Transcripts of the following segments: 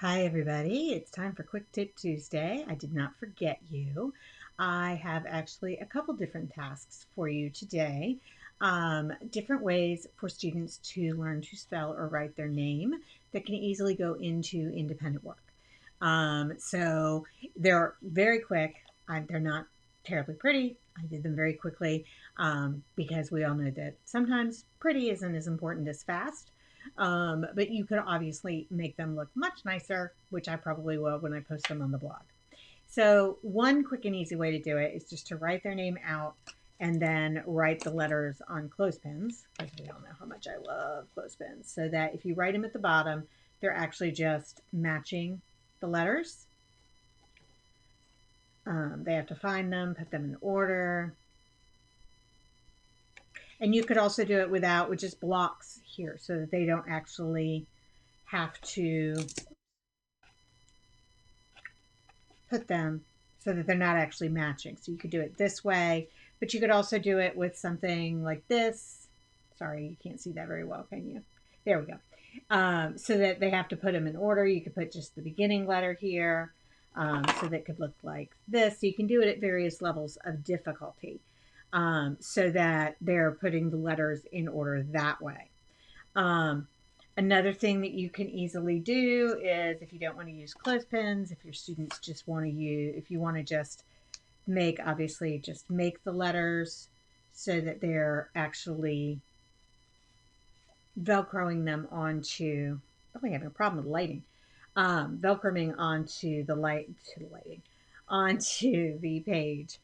Hi, everybody. It's time for Quick Tip Tuesday. I did not forget you. I have actually a couple different tasks for you today. Different ways for students to learn to spell or write their name that can easily go into independent work. So they're very quick. They're not terribly pretty. I did them very quickly because we all know that sometimes pretty isn't as important as fast. But you could obviously make them look much nicer, which I probably will when I post them on the blog. So, one quick and easy way to do it is just to write their name out and then write the letters on clothespins, because we all know how much I love clothespins, so that if you write them at the bottom, they're actually just matching the letters. They have to find them, put them in order. And you could also do it with just blocks here so that they don't actually have to put them so that they're not actually matching. So you could do it this way, but you could also do it with something like this. Sorry, you can't see that very well, can you? There we go. So that they have to put them in order. You could put just the beginning letter here. So that could look like this. So you can do it at various levels of difficulty so that they're putting the letters in order that way. Um, Another thing that you can easily do is if you don't want to use clothespins, if your students just want to use, if you want to just obviously just make the letters so that they're actually Velcroing them onto, oh, we have a problem with lighting. Velcroing onto the lighting, onto the page,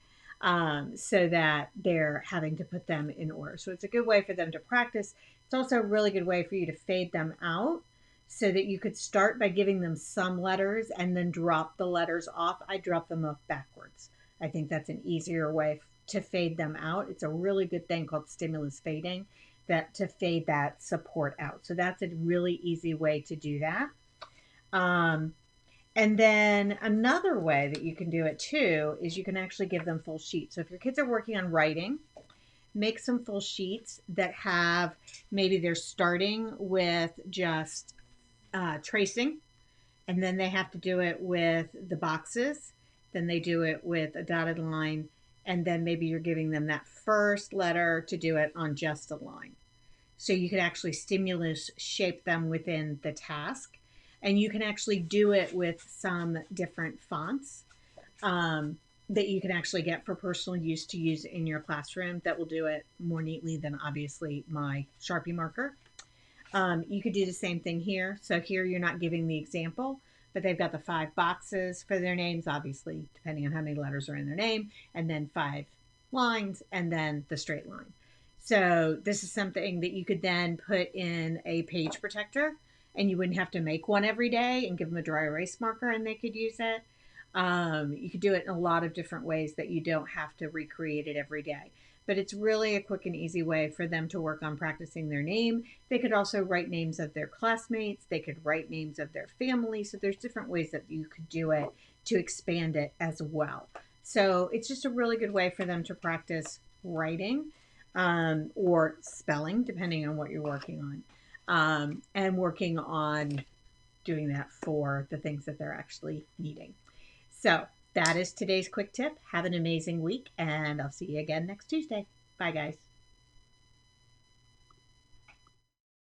so that they're having to put them in order. So it's a good way for them to practice. It's also a really good way for you to fade them out so that you could start by giving them some letters and then drop the letters off. I drop them off backwards. I think that's an easier way to fade them out. It's a really good thing called stimulus fading that to fade that support out. So that's a really easy way to do that. Um, and then another way that you can do it too is you can actually give them full sheets. So if your kids are working on writing, make some full sheets that have maybe they're starting with just tracing, and then they have to do it with the boxes. Then they do it with a dotted line, and then maybe you're giving them that first letter to do it on just a line. So you could actually stimulus shape them within the task. And you can actually do it with some different fonts that you can actually get for personal use to use in your classroom that will do it more neatly than obviously my Sharpie marker. You could do the same thing here. So here you're not giving the example, but they've got the 5 boxes for their names, obviously, depending on how many letters are in their name, and then 5 lines, and then the straight line. So this is something that you could then put in a page protector, and you wouldn't have to make one every day and give them a dry erase marker and they could use it. You could do it in a lot of different ways that you don't have to recreate it every day. But it's really a quick and easy way for them to work on practicing their name. They could also write names of their classmates. They could write names of their family. So there's different ways that you could do it to expand it as well. So it's just a really good way for them to practice writing or spelling, depending on what you're working on, and working on doing that for the things that they're actually needing. So that is today's quick tip. Have an amazing week, and I'll see you again next Tuesday. Bye, guys.